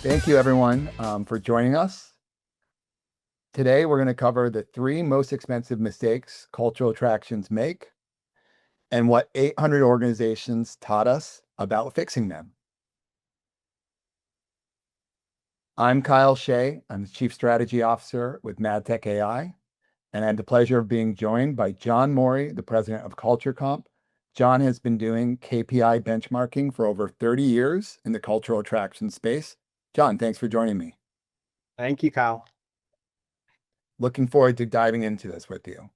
Thank you, everyone, for joining us. Today, we're going to cover the 3 most expensive mistakes cultural attractions make and what 800 organizations taught us about fixing them. I'm Kyle Shea. I'm the Chief Strategy Officer with MADTECH.AI, and I had the pleasure of being joined by John Morey, the President of CultureComp. John has been doing KPI benchmarking for over 30 years in the cultural attraction space. John, thanks for joining me. Thank you, Kyle. Looking forward to diving into this with you.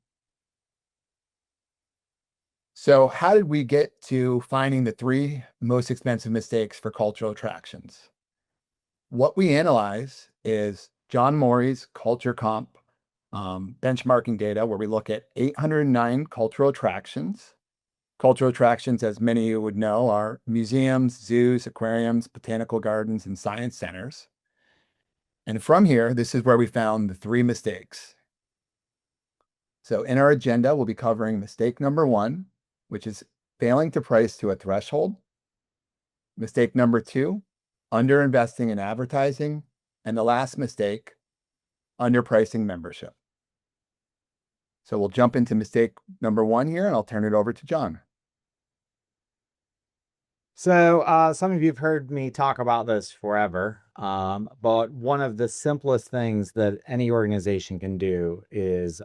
So how did we get to finding the 3 most expensive mistakes for cultural attractions? What we analyze is John Morey's CultureComp benchmarking data, where we look at 809 cultural attractions. Cultural attractions, as many of you would know, are museums, zoos, aquariums, botanical gardens, and science centers. And from here, this is where we found the 3 mistakes. So in our agenda, we'll be covering mistake number 1, which is failing to price to a threshold. Mistake number 2, underinvesting in advertising. And the last mistake, underpricing membership. So we'll jump into mistake number 1 here, and I'll turn it over to John. So some of you have heard me talk about this forever, but one of the simplest things that any organization can do is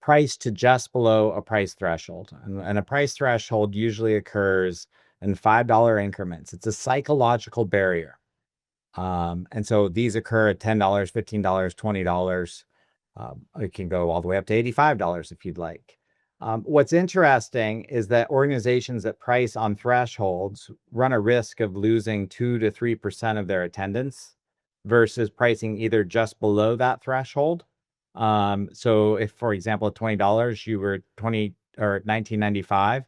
price to just below a price threshold. And a price threshold usually occurs in $5 increments. It's a psychological barrier. And so these occur at $10, $15, $20. It can go all the way up to $85 if you'd like. What's interesting is that organizations that price on thresholds run a risk of losing 2 to 3% of their attendance versus pricing either just below that threshold. So if, for example, at $20, you were $19.95,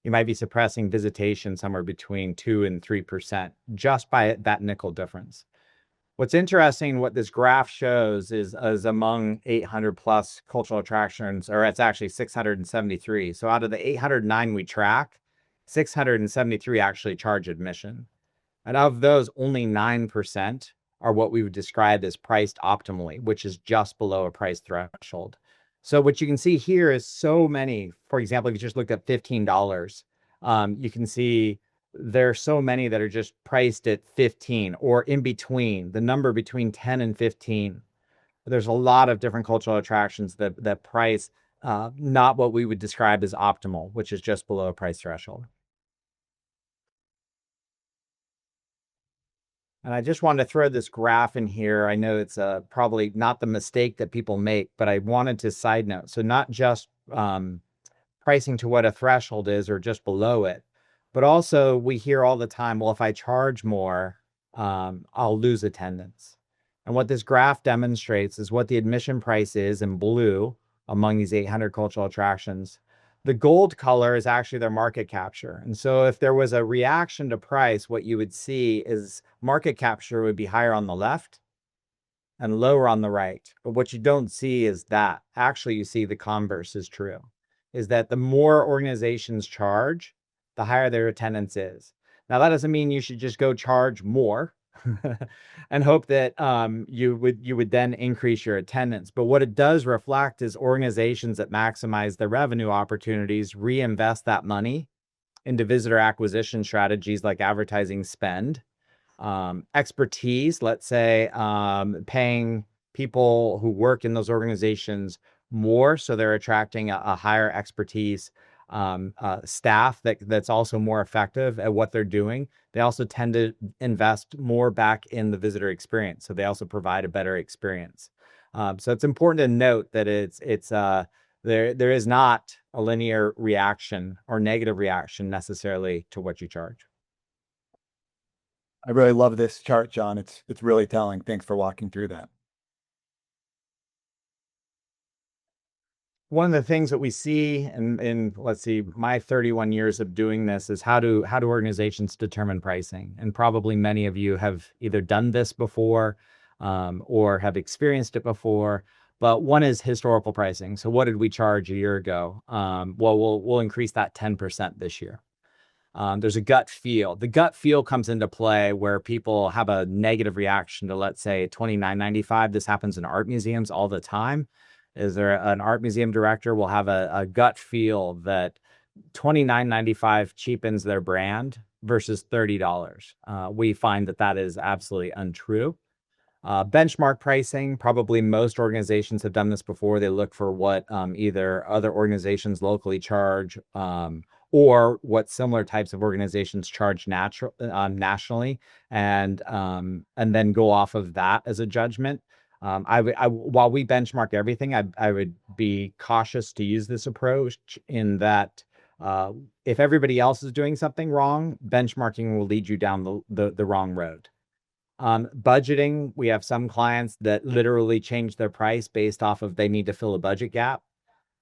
you might be suppressing visitation somewhere between 2 and 3% just by that nickel difference. What's interesting, what this graph shows is among 800 plus cultural attractions, or it's actually 673. So out of the 809 we track, 673 actually charge admission. And of those, only 9% are what we would describe as priced optimally, which is just below a price threshold. So what you can see here is so many, for example, if you just looked at $15, you can see there are so many that are just priced at 15 or in between, the number between 10 and 15. There's a lot of different cultural attractions that price not what we would describe as optimal, which is just below a price threshold. And I just wanted to throw this graph in here. I know it's probably not the mistake that people make, but I wanted to side note. So not just pricing to what a threshold is or just below it, but also we hear all the time, well, if I charge more, I'll lose attendance. And what this graph demonstrates is what the admission price is in blue among these 800 cultural attractions. The gold color is actually their market capture. And so if there was a reaction to price, what you would see is market capture would be higher on the left and lower on the right. But what you don't see is that. Actually, you see the converse is true, is that the more organizations charge, the higher their attendance is. Now, that doesn't mean you should just go charge more and hope that you would then increase your attendance. But what it does reflect is organizations that maximize their revenue opportunities reinvest that money into visitor acquisition strategies like advertising spend, expertise, let's say paying people who work in those organizations more, so they're attracting a higher expertise staff that's also more effective at what they're doing. They also tend to invest more back in the visitor experience, so they also provide a better experience. So it's important to note that there is not a linear reaction or negative reaction necessarily to what you charge. I really love this chart, John. It's really telling. Thanks for walking through that. One of the things that we see in let's see, my 31 years of doing this is how do organizations determine pricing? And probably many of you have either done this before or have experienced it before. But one is historical pricing. So what did we charge a year ago? Well, we'll increase that 10% this year. There's a gut feel. The gut feel comes into play where people have a negative reaction to, let's say, $29.95. This happens in art museums all the time. Is there an art museum director will have a gut feel that $29.95 cheapens their brand versus $30. We find that is absolutely untrue. Benchmark pricing, probably most organizations have done this before. They look for what either other organizations locally charge, or what similar types of organizations charge nationally, and then go off of that as a judgment. While we benchmark everything, I would be cautious to use this approach in that if everybody else is doing something wrong, benchmarking will lead you down the wrong road. Budgeting, we have some clients that literally change their price based off of they need to fill a budget gap.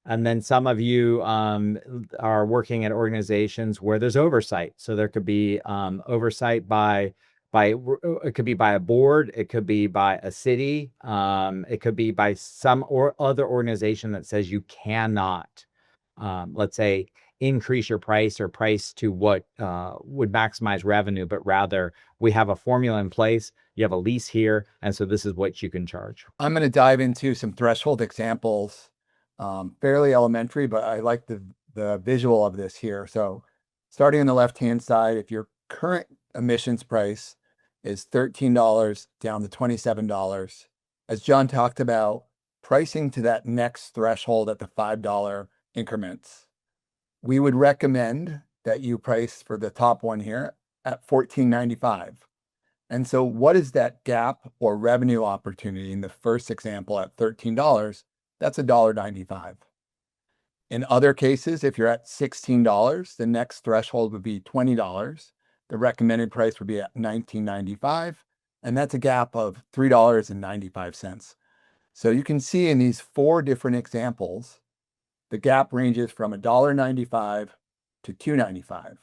And then some of you are working at organizations where there's oversight. So there could be oversight by it could be by a board, it could be by a city, it could be by some or other organization that says you cannot, let's say, increase your price or price to what would maximize revenue, but rather we have a formula in place, you have a lease here, and so this is what you can charge. I'm going to dive into some threshold examples, fairly elementary, but I like the visual of this here. So starting on the left-hand side, if your current emissions price is $13 down to $27, as John talked about, pricing to that next threshold at the $5 increments, we would recommend that you price for the top one here at $14.95. And so what is that gap or revenue opportunity in the first example at $13? That's $1.95. In other cases, if you're at $16, the next threshold would be $20. The recommended price would be at $19.95, and that's a gap of $3.95. So you can see in these 4 different examples, the gap ranges from $1.95 to $2.95.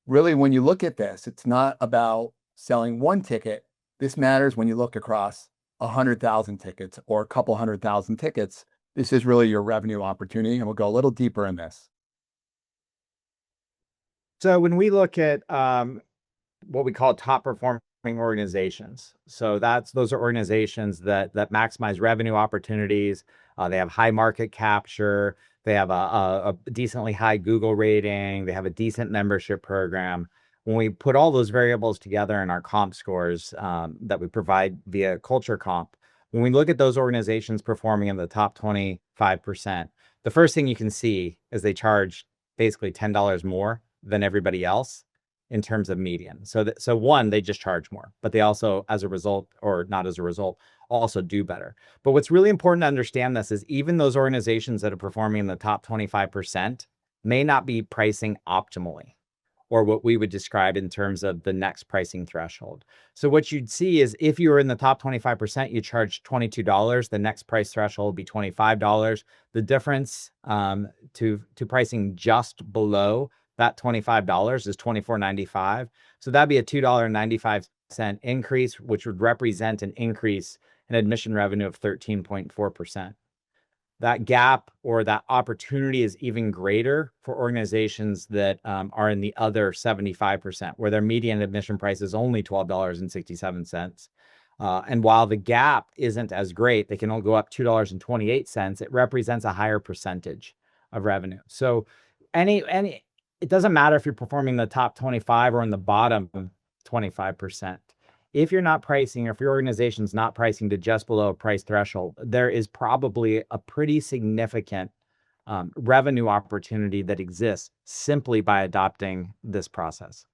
Really, when you look at this, it's not about selling one ticket. This matters when you look across 100,000 tickets or a couple 100,000 tickets. This is really your revenue opportunity, and we'll go a little deeper in this. So when we look at what we call top performing organizations, so those are organizations that maximize revenue opportunities. They have high market capture. They have a decently high Google rating. They have a decent membership program. When we put all those variables together in our comp scores that we provide via CultureComp, when we look at those organizations performing in the top 25%, the first thing you can see is they charge basically $10 more than everybody else in terms of median. So one, they just charge more, but they also, as a result, or not as a result, also do better. But what's really important to understand this is even those organizations that are performing in the top 25% may not be pricing optimally, or what we would describe in terms of the next pricing threshold. So what you'd see is if you were in the top 25%, you charge $22, the next price threshold would be $25. The difference to pricing just below that $25 is $24.95. So that'd be a $2.95 increase, which would represent an increase in admission revenue of 13.4%. That gap or that opportunity is even greater for organizations that are in the other 75%, where their median admission price is only $12.67. And while the gap isn't as great, they can only go up $2.28. It represents a higher percentage of revenue. So it doesn't matter if you're performing in the top 25 or in the bottom 25%. If you're not pricing, or if your organization's not pricing to just below a price threshold, there is probably a pretty significant revenue opportunity that exists simply by adopting this process.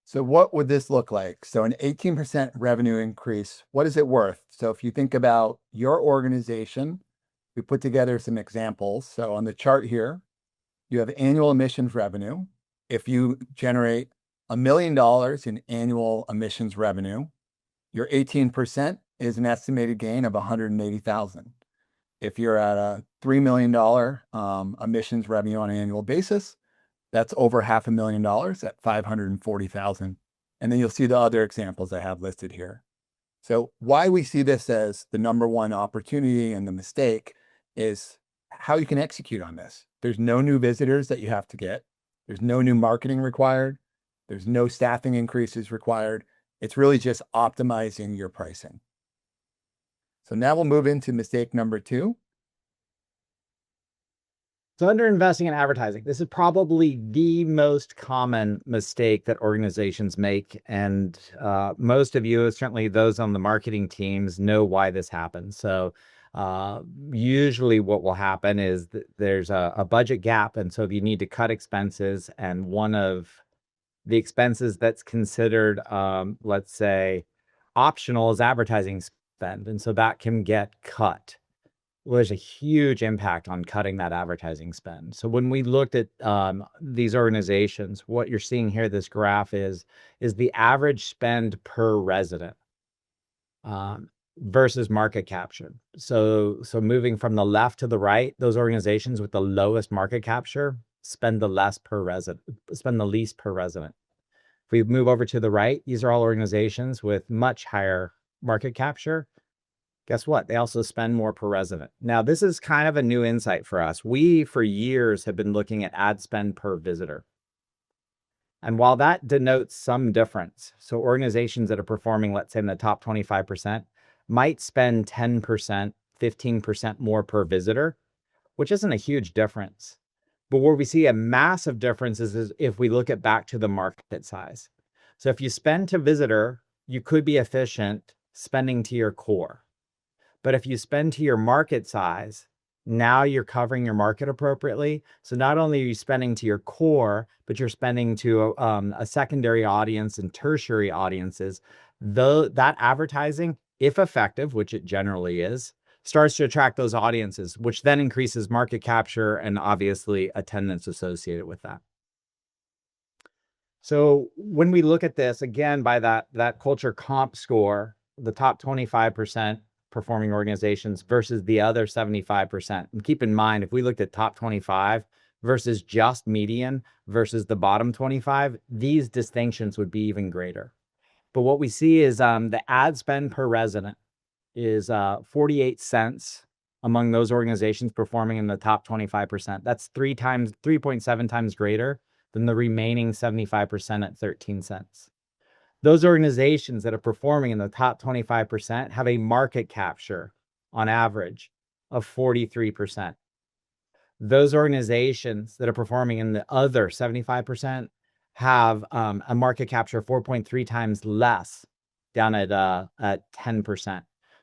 So what would this look like? So an 18% revenue increase, what is it worth? So if you think about your organization, we put together some examples. So on the chart here, you have annual admissions revenue. If you generate $1 million in annual admissions revenue, your 18% is an estimated gain of $180,000. If you're at a $3 million admissions revenue on an annual basis, that's over $500,000 at $540,000. And then you'll see the other examples I have listed here. So why we see this as the number one opportunity and the mistake is how you can execute on this. There's no new visitors that you have to get. There's no new marketing required. There's no staffing increases required. It's really just optimizing your pricing. So now we'll move into mistake number 2. So under investing in advertising, this is probably the most common mistake that organizations make. And most of you, certainly those on the marketing teams, know why this happens. So usually what will happen is that there's a budget gap. And so you need to cut expenses. And one of the expenses that's considered, let's say, optional is advertising spend. And so that can get cut. Well, there's a huge impact on cutting that advertising spend. So when we looked at these organizations, what you're seeing here, this graph is the average spend per resident versus market capture. So moving from the left to the right, those organizations with the lowest market capture spend the least per resident. If we move over to the right, these are all organizations with much higher market capture. Guess what? They also spend more per resident. Now, this is kind of a new insight for us. We, for years, have been looking at ad spend per visitor. And while that denotes some difference, so organizations that are performing, let's say in the top 25%, might spend 10%, 15% more per visitor, which isn't a huge difference. But where we see a massive difference is if we look at back to the market size. So if you spend to visitor, you could be efficient spending to your core. But if you spend to your market size, now you're covering your market appropriately. So not only are you spending to your core, but you're spending to a secondary audience and tertiary audiences. That advertising, if effective, which it generally is, starts to attract those audiences, which then increases market capture and obviously attendance associated with that. So when we look at this, again, by that CultureComp score, the top 25% performing organizations versus the other 75%. And keep in mind, if we looked at top 25 versus just median versus the bottom 25, these distinctions would be even greater. But what we see is the ad spend per resident is 48 cents among those organizations performing in the top 25%. That's 3.7 times greater than the remaining 75% at 13 cents. Those organizations that are performing in the top 25% have a market capture on average of 43%. Those organizations that are performing in the other 75% have a market capture of 4.3 times less, down at 10%.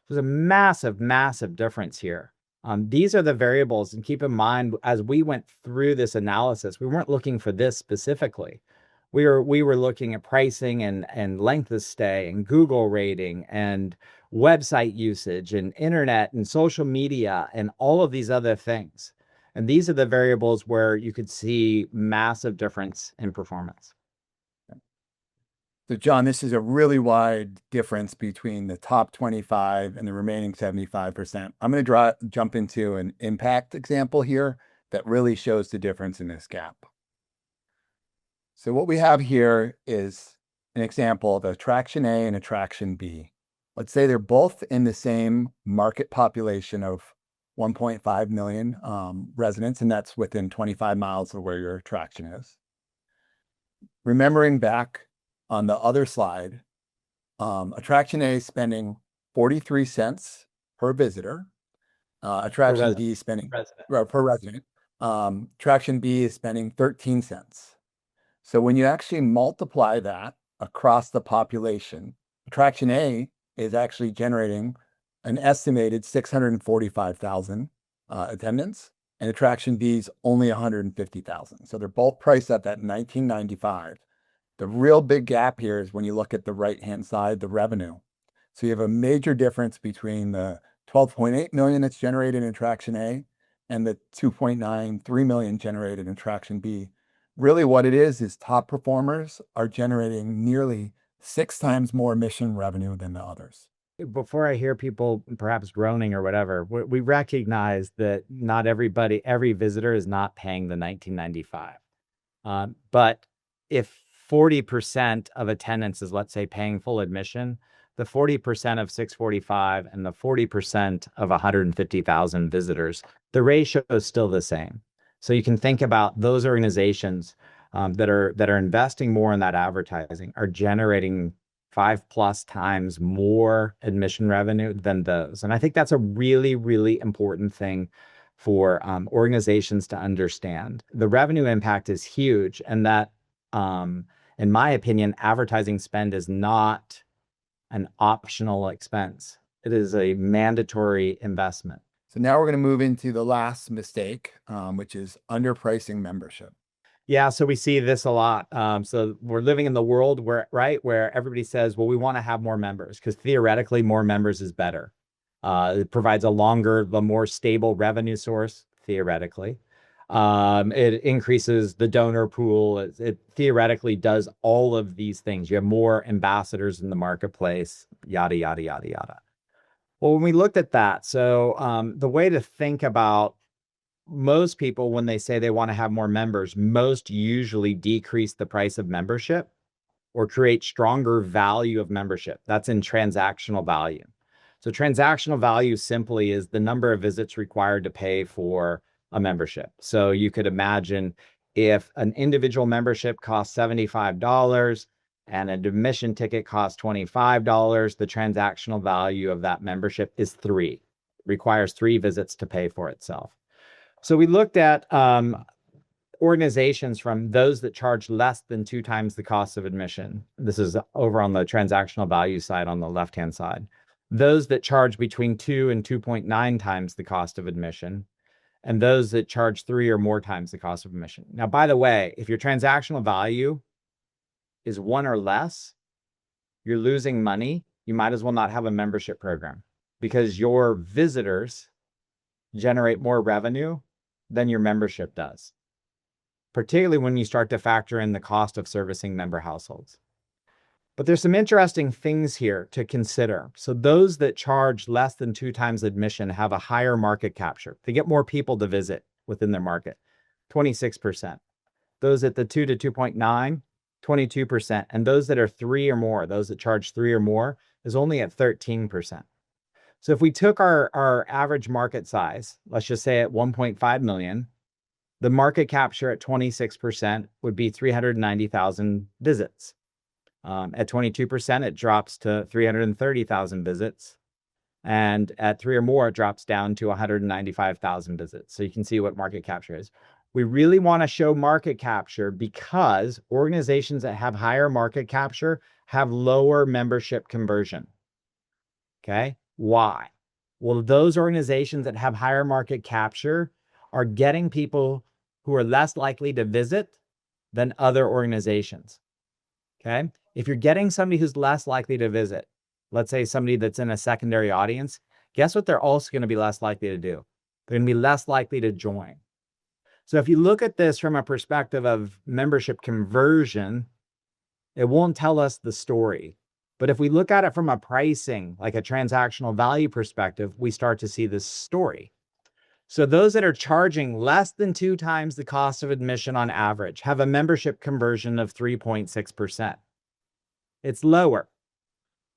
There's a massive, massive difference here. These are the variables, and keep in mind, as we went through this analysis, we weren't looking for this specifically. We were looking at pricing and length of stay and Google rating and website usage and internet and social media and all of these other things. And these are the variables where you could see massive difference in performance. So John, this is a really wide difference between the top 25 and the remaining 75%. I'm going to jump into an impact example here that really shows the difference in this gap. So what we have here is an example of attraction A and attraction B. Let's say they're both in the same market population of 1.5 million residents, and that's within 25 miles of where your attraction is. Remembering back on the other slide, attraction A is spending 43 cents per visitor. Attraction B is spending per resident. Attraction B is spending 13 cents. So when you actually multiply that across the population, attraction A is actually generating an estimated 645,000 attendance, and attraction B is only 150,000. So they're both priced at that $19.95. The real big gap here is when you look at the right-hand side, the revenue. So you have a major difference between the 12.8 million that's generated in attraction A and the 2.93 million generated in attraction B. Really what it is top performers are generating nearly 6 times more admission revenue than the others. Before I hear people perhaps groaning or whatever, we recognize that not every visitor is not paying the $19.95. But if 40% of attendance is, let's say, paying full admission, the 40% of 645 and the 40% of 150,000 visitors, the ratio is still the same. So you can think about those organizations that are investing more in that advertising are generating 5+ times more admission revenue than those. And I think that's a really, really important thing for organizations to understand. The revenue impact is huge, and that, in my opinion, advertising spend is not an optional expense. It is a mandatory investment. So now we're going to move into the last mistake, which is underpricing membership. Yeah, so we see this a lot. So we're living in the world where everybody says, well, we want to have more members because theoretically more members is better. It provides a more stable revenue source, theoretically. It increases the donor pool. It theoretically does all of these things. You have more ambassadors in the marketplace, yada, yada, yada, yada. Well, when we looked at that, so the way to think about most people, when they say they want to have more members, most usually decrease the price of membership or create stronger value of membership. That's in transactional value. So transactional value simply is the number of visits required to pay for a membership. So you could imagine if an individual membership costs $75 and an admission ticket costs $25, the transactional value of that membership is 3. It requires 3 visits to pay for itself. So we looked at organizations from those that charge less than 2 times the cost of admission. This is over on the transactional value side on the left-hand side. Those that charge between 2 and 2.9 times the cost of admission, and those that charge 3 or more times the cost of admission. Now, by the way, if your transactional value is 1 or less, you're losing money. You might as well not have a membership program because your visitors generate more revenue than your membership does, particularly when you start to factor in the cost of servicing member households. But there's some interesting things here to consider. So those that charge less than 2 times admission have a higher market capture. They get more people to visit within their market, 26%. Those at the 2 to 2.9, 22%. And those that are 3 or more, those that charge 3 or more, is only at 13%. So if we took our average market size, let's just say at 1.5 million, the market capture at 26% would be 390,000 visits. At 22%, it drops to 330,000 visits. And at 3 or more, it drops down to 195,000 visits. So you can see what market capture is. We really want to show market capture because organizations that have higher market capture have lower membership conversion. Okay? Why? Well, those organizations that have higher market capture are getting people who are less likely to visit than other organizations. Okay? If you're getting somebody who's less likely to visit, let's say somebody that's in a secondary audience, guess what they're also going to be less likely to do? They're going to be less likely to join. So if you look at this from a perspective of membership conversion, it won't tell us the story. But if we look at it from a pricing, like a transactional value perspective, we start to see this story. So those that are charging less than 2 times the cost of admission on average have a membership conversion of 3.6%. It's lower.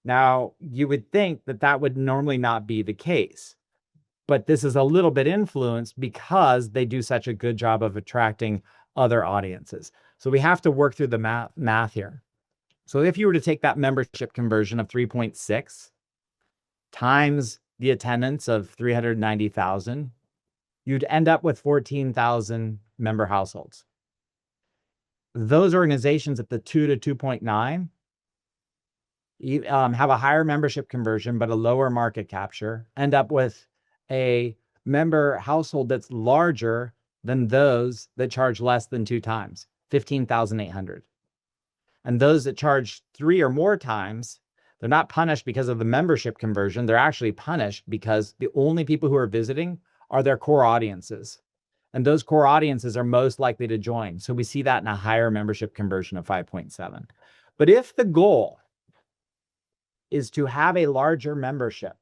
Now, you would think that that would normally not be the case, but this is a little bit influenced because they do such a good job of attracting other audiences. So we have to work through the math here. So if you were to take that membership conversion of 3.6 times the attendance of 390,000, you'd end up with 14,000 member households. Those organizations at the 2 to 2.9 have a higher membership conversion, but a lower market capture, end up with a member household that's larger than those that charge less than 2 times, 15,800. And those that charge 3 or more times, they're not punished because of the membership conversion. They're actually punished because the only people who are visiting are their core audiences. And those core audiences are most likely to join. So we see that in a higher membership conversion of 5.7. But if the goal is to have a larger membership,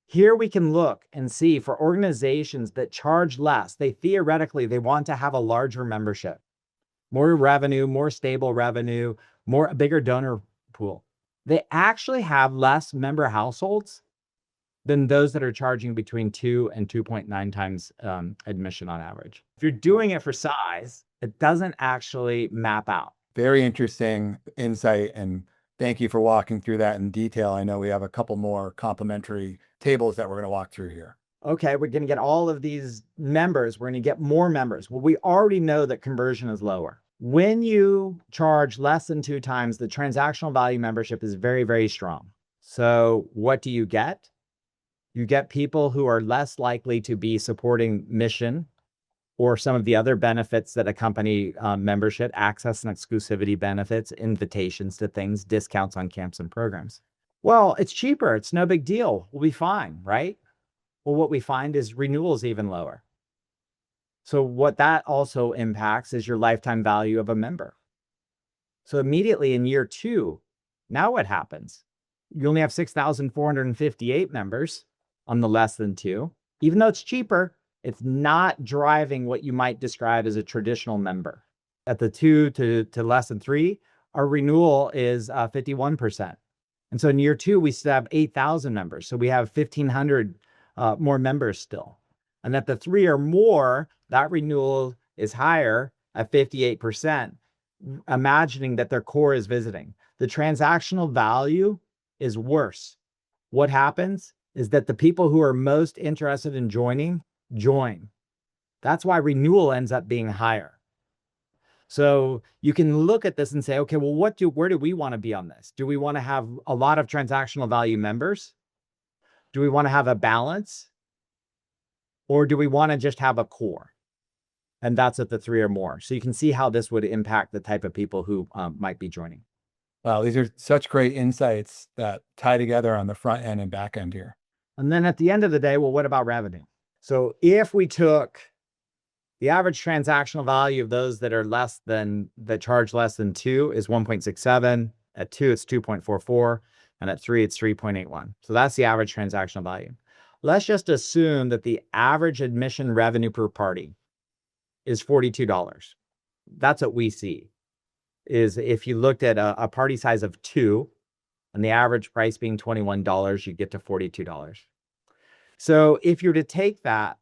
here we can look and see for organizations that charge less, they want to have a larger membership, more revenue, more stable revenue, a bigger donor pool. they actually have less member households than those that are charging between 2 and 2.9 times admission on average. If you're doing it for size, it doesn't actually map out. Very interesting insight, and thank you for walking through that in detail. I know we have a couple more complimentary tables that we're going to walk through here. Okay, we're going to get all of these members. We're going to get more members. Well, we already know that conversion is lower. When you charge less than 2 times, the transactional value membership is very, very strong. So what do you get? You get people who are less likely to be supporting mission or some of the other benefits that accompany membership, access and exclusivity benefits, invitations to things, discounts on camps and programs. Well, it's cheaper. It's no big deal. We'll be fine, right? Well, what we find is renewal is even lower. So what that also impacts is your lifetime value of a member. So immediately in year 2, now what happens? You only have 6,458 members on the less than 2. Even though it's cheaper, it's not driving what you might describe as a traditional member. At the 2 to less than 3, our renewal is 51%. And so in year 2, we still have 8,000 members. So we have 1,500 more members still. And at the 3 or more, that renewal is higher at 58%, imagining that their core is visiting. The transactional value is worse. What happens is that the people who are most interested in joining, join. That's why renewal ends up being higher. So you can look at this and say, okay, well, where do we want to be on this? Do we want to have a lot of transactional value members? Do we want to have a balance? Or do we want to just have a core? And that's at the 3 or more. So you can see how this would impact the type of people who might be joining. Wow, these are such great insights that tie together on the front end and back end here. And then at the end of the day, well, what about revenue? So if we took the average transactional value of those that charge less than 2 is 1.67. At 2, it's 2.44. And at 3, it's 3.81. So that's the average transactional value. Let's just assume that the average admission revenue per party is $42. That's what we see. Is if you looked at a party size of 2 and the average price being $21, you get to $42. So if you're to take that,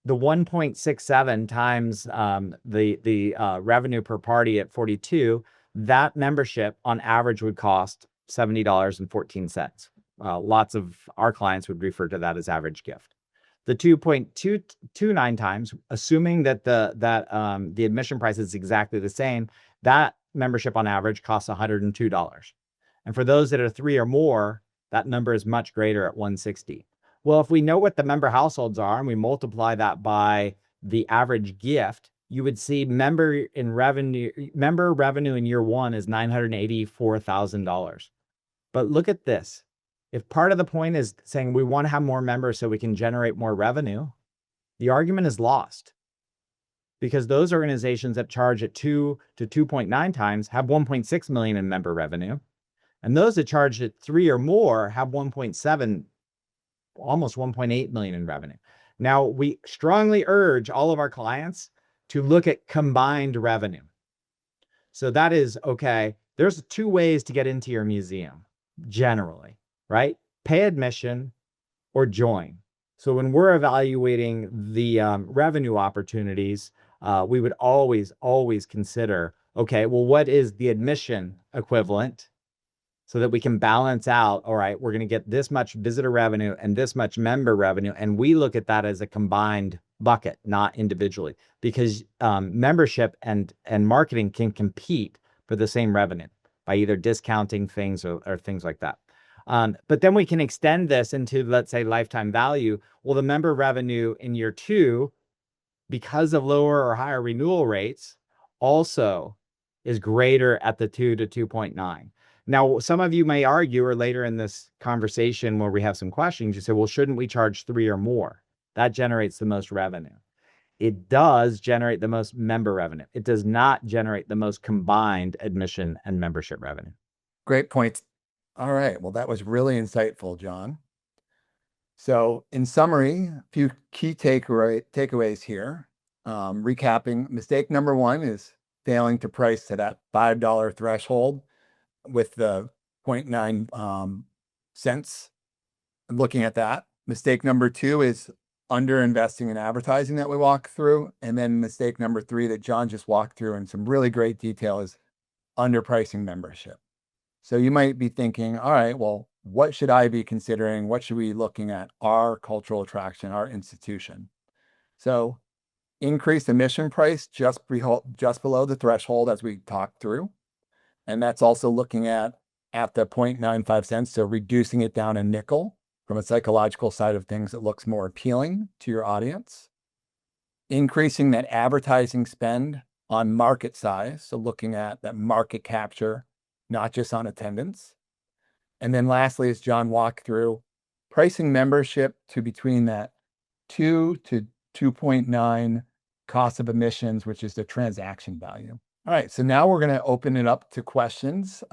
the 1.67 times the revenue per party at 42, that membership on average would cost $70.14. Lots of our clients would refer to that as average gift. The 2.229 times, assuming that the admission price is exactly the same, that membership on average costs $102. And for those that are 3 or more, that number is much greater at $160. Well, if we know what the member households are and we multiply that by the average gift, you would see member revenue in year 1 is $984,000. But look at this. If part of the point is saying we want to have more members so we can generate more revenue, the argument is lost. Because those organizations that charge at 2 to 2.9 times have 1.6 million in member revenue. And those that charge at 3 or more have 1.7, almost 1.8 million in revenue. Now, we strongly urge all of our clients to look at combined revenue. So that is, okay, there's 2 ways to get into your museum, generally, right? Pay admission or join. So when we're evaluating the revenue opportunities, we would always consider, okay, well, what is the admission equivalent so that we can balance out, all right, we're going to get this much visitor revenue and this much member revenue. And we look at that as a combined bucket, not individually, because membership and marketing can compete for the same revenue by either discounting things or things like that. But then we can extend this into, let's say, lifetime value. Well, the member revenue in year 2, because of lower or higher renewal rates, also is greater at the 2 to 2.9. Now, some of you may argue, or later in this conversation where we have some questions, you say, well, shouldn't we charge 3 or more? That generates the most revenue. It does generate the most member revenue. It does not generate the most combined admission and membership revenue. Great points. All right. Well, that was really insightful, John. So in summary, a few key takeaways here. Recapping, mistake number 1 is failing to price to that $5 threshold with the 0.9 cents. I'm looking at that. Mistake number 2 is under investing in advertising that we walk through. And then mistake number 3 that John just walked through in some really great detail is underpricing membership. So you might be thinking, all right, well, what should I be considering? What should we be looking at? Our cultural attraction, our institution. So increase admission price just below the threshold as we talked through. And that's also looking at the 0.95 cents. So reducing it down a nickel from a psychological side of things that looks more appealing to your audience. Increasing that advertising spend on market size. So looking at that market capture, not just on attendance. And then lastly, as John walked through, pricing membership to between that 2 to 2.9 cost of admissions, which is the transaction value. All right, so now we're going to open it up to questions.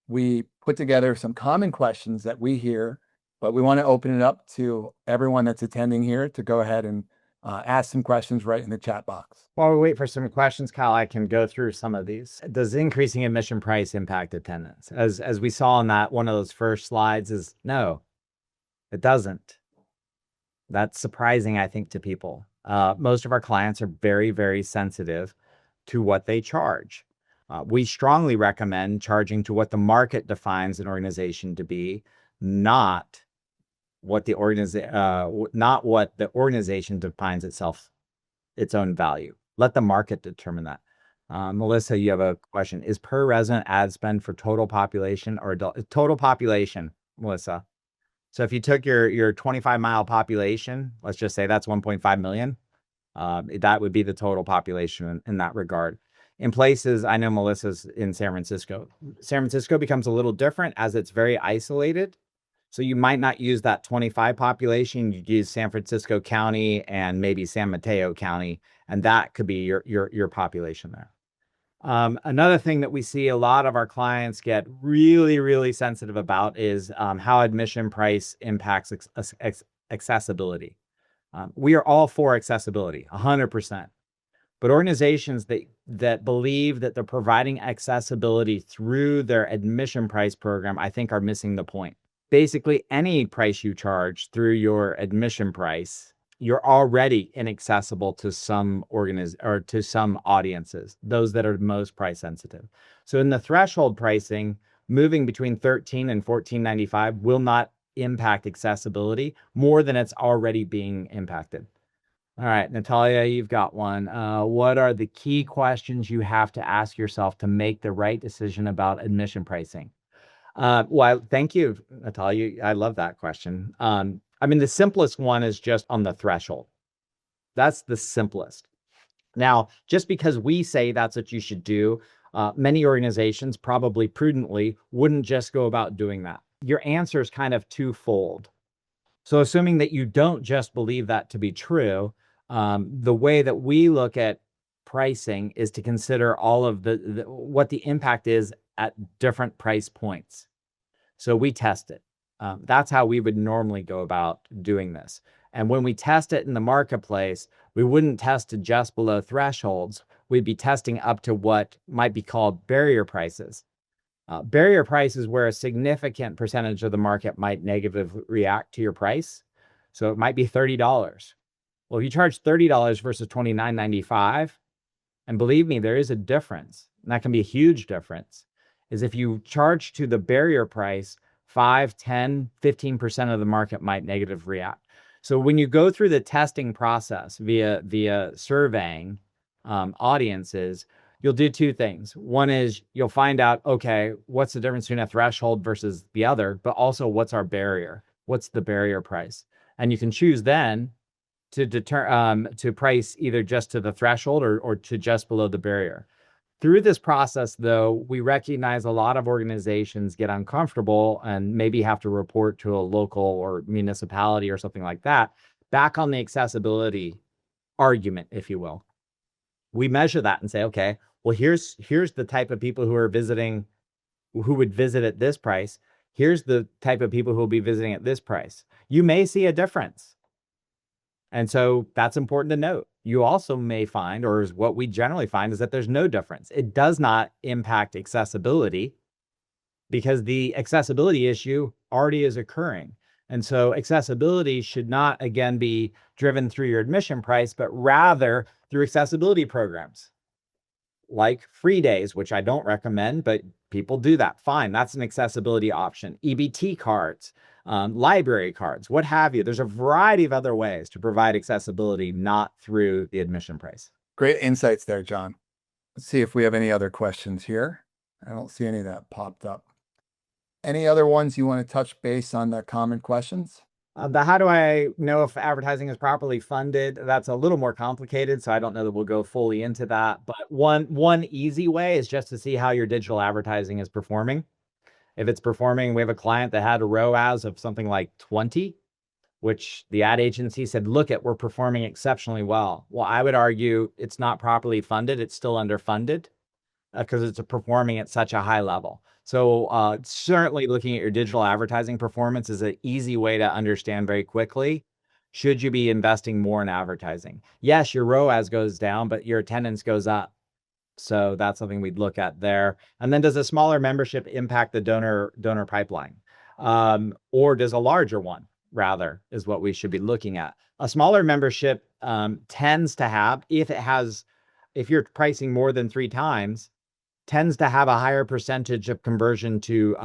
We put together some common questions that we hear, but we want to open it up to everyone that's attending here to go ahead and ask some questions right in the chat box. While we wait for some questions, Kyle, I can go through some of these. Does increasing admission price impact attendance? As we saw in that one of those first slides, is no, it doesn't. That's surprising, I think, to people. Most of our clients are very, very sensitive to what they charge. We strongly recommend charging to what the market defines an organization to be, not what the organization defines its own value. Let the market determine that. Melissa, you have a question. Is per resident ad spend for total population or adult? Total population, Melissa. So if you took your 25-mile population, let's just say that's 1.5 million, that would be the total population in that regard. In places, I know Melissa's in San Francisco. San Francisco becomes a little different as it's very isolated. So you might not use that 25 population. You'd use San Francisco County and maybe San Mateo County, and that could be your population there. Another thing that we see a lot of our clients get really, really sensitive about is how admission price impacts accessibility. We are all for accessibility, 100%. But organizations that believe that they're providing accessibility through their admission price program, I think, are missing the point. Basically, any price you charge through your admission price, you're already inaccessible to some audiences, those that are most price sensitive. So in the threshold pricing, moving between $13 and $14.95 will not impact accessibility more than it's already being impacted. All right, Natalia, you've got one. What are the key questions you have to ask yourself to make the right decision about admission pricing? Well, thank you, Natalia. I love that question. I mean, the simplest one is just on the threshold. That's the simplest. Now, just because we say that's what you should do, many organizations probably prudently wouldn't just go about doing that. Your answer is kind of twofold. So assuming that you don't just believe that to be true, the way that we look at pricing is to consider all of what the impact is at different price points. So we test it. That's how we would normally go about doing this. And when we test it in the marketplace, we wouldn't test to just below thresholds. We'd be testing up to what might be called barrier prices. Barrier price is where a significant percentage of the market might negatively react to your price. So it might be $30. Well, if you charge $30 versus $29.95, and believe me, there is a difference, and that can be a huge difference, is if you charge to the barrier price, 5, 10, 15% of the market might negatively react. So when you go through the testing process via surveying audiences, you'll do two things. One is you'll find out, okay, what's the difference between a threshold versus the other, but also what's our barrier? What's the barrier price? And you can choose then to price either just to the threshold or to just below the barrier. Through this process, though, we recognize a lot of organizations get uncomfortable and maybe have to report to a local or municipality or something like that, back on the accessibility argument, if you will. We measure that and say, okay, well, here's the type of people who are visiting, who would visit at this price. Here's the type of people who will be visiting at this price. You may see a difference. And so that's important to note. You also may find, or is what we generally find, is that there's no difference. It does not impact accessibility. because the accessibility issue already is occurring. And so accessibility should not, again, be driven through your admission price, but rather through accessibility programs like free days, which I don't recommend, but people do that. Fine, that's an accessibility option. EBT cards, library cards, what have you. There's a variety of other ways to provide accessibility, not through the admission price. Great insights there, John. Let's see if we have any other questions here. I don't see any that popped up. Any other ones you want to touch base on the common questions? The how do I know if advertising is properly funded? That's a little more complicated, so I don't know that we'll go fully into that. But one easy way is just to see how your digital advertising is performing. If it's performing, we have a client that had a ROAS of something like 20, which the ad agency said, look we're performing exceptionally well. Well, I would argue it's not properly funded. It's still underfunded because it's performing at such a high level. So certainly looking at your digital advertising performance is an easy way to understand very quickly, should you be investing more in advertising? Yes, your ROAS goes down, but your attendance goes up. So that's something we'd look at there. And then does a smaller membership impact the donor pipeline? Or does a larger one rather is what we should be looking at. A smaller membership tends to have, if you're pricing more than 3 times, tends to have a higher percentage of conversion to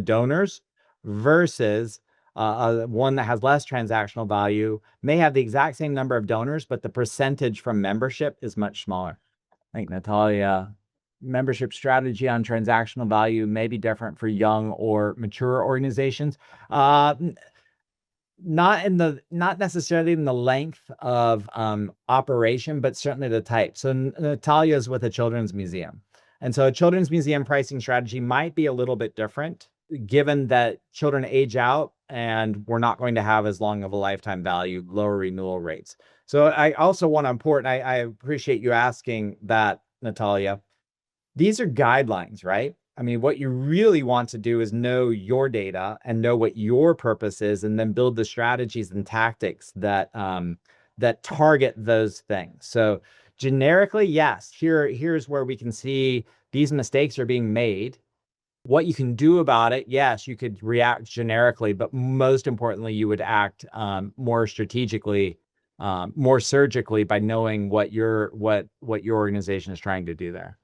donors versus one that has less transactional value, may have the exact same number of donors, but the percentage from membership is much smaller. I think, Natalia, membership strategy on transactional value may be different for young or mature organizations. Not necessarily in the length of operation, but certainly the type. So Natalia is with a children's museum. And so a children's museum pricing strategy might be a little bit different, given that children age out and we're not going to have as long of a lifetime value, lower renewal rates. So I also want to important, I appreciate you asking that, Natalia. These are guidelines, right? I mean, what you really want to do is know your data and know what your purpose is, and then build the strategies and tactics that that target those things. So generically, yes, here's where we can see these mistakes are being made. What you can do about it, yes, you could react generically, but most importantly, you would act more strategically, more surgically by knowing what your organization is trying to do there.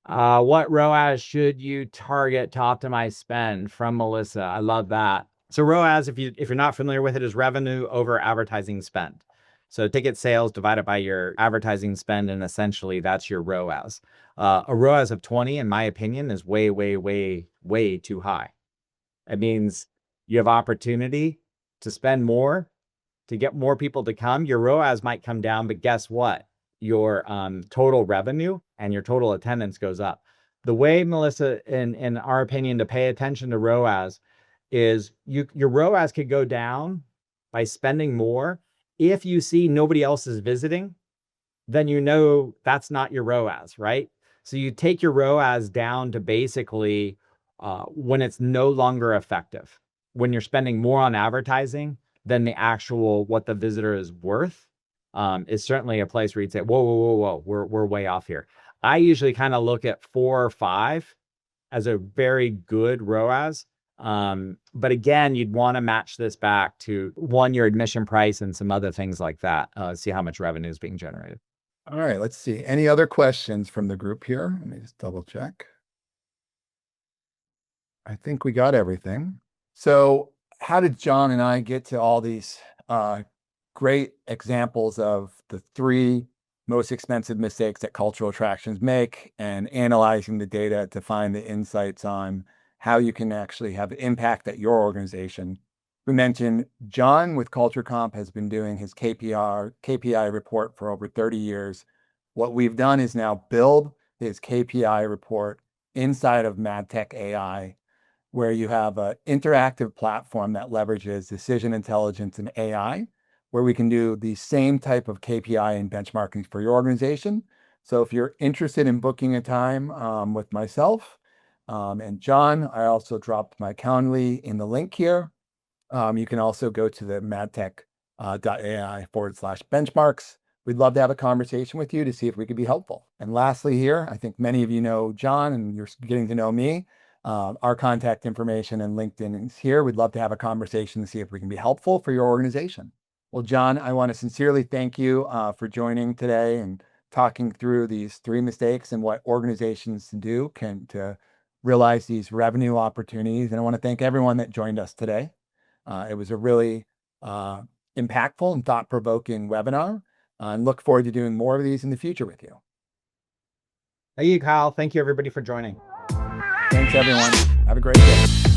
What ROAS should you target to optimize spend? From Melissa. I love that. So ROAS, if you're not familiar with it, is revenue over advertising spend. So ticket sales divided by your advertising spend, and essentially that's your ROAS. A ROAS of 20, in my opinion, is way, way, way, way too high. It means you have opportunity to spend more, to get more people to come. Your ROAS might come down, but guess what? Your total revenue and your total attendance goes up. The way, Melissa, in our opinion, to pay attention to ROAS is your ROAS could go down by spending more. If you see nobody else is visiting, then you know that's not your ROAS, right? So you take your ROAS down to basically when it's no longer effective, when you're spending more on advertising than the actual what the visitor is worth, is certainly a place where you'd say, whoa, whoa, whoa, whoa, we're way off here. I usually kind of look at 4 or 5 as a very good ROAS. But again, you'd want to match this back to your admission price and some other things like that. See how much revenue is being generated. All right, let's see. Any other questions from the group here? Let me just double check. I think we got everything. So how did John and I get to all these great examples of the 3 most expensive mistakes that cultural attractions make, and analyzing the data to find the insights on how you can actually have impact at your organization? We mentioned John with CultureComp has been doing his KPI report for over 30 years. What we've done is now build his KPI report inside of MADTECH.AI, where you have an interactive platform that leverages decision intelligence and AI, where we can do the same type of KPI and benchmarking for your organization. So if you're interested in booking a time with myself and John, I also dropped my Calendly in the link here. You can also go to the MADTECH.AI/benchmarks. We'd love to have a conversation with you to see if we could be helpful. And lastly here, I think many of you know John and you're getting to know me. Our contact information and LinkedIn is here. We'd love to have a conversation to see if we can be helpful for your organization. Well, John, I want to sincerely thank you for joining today and talking through these 3 mistakes and what organizations can do to realize these revenue opportunities. And I want to thank everyone that joined us today. It was a really impactful and thought-provoking webinar, and look forward to doing more of these in the future with you. Thank you, Kyle. Thank you, everybody, for joining. Thanks, everyone. Have a great day.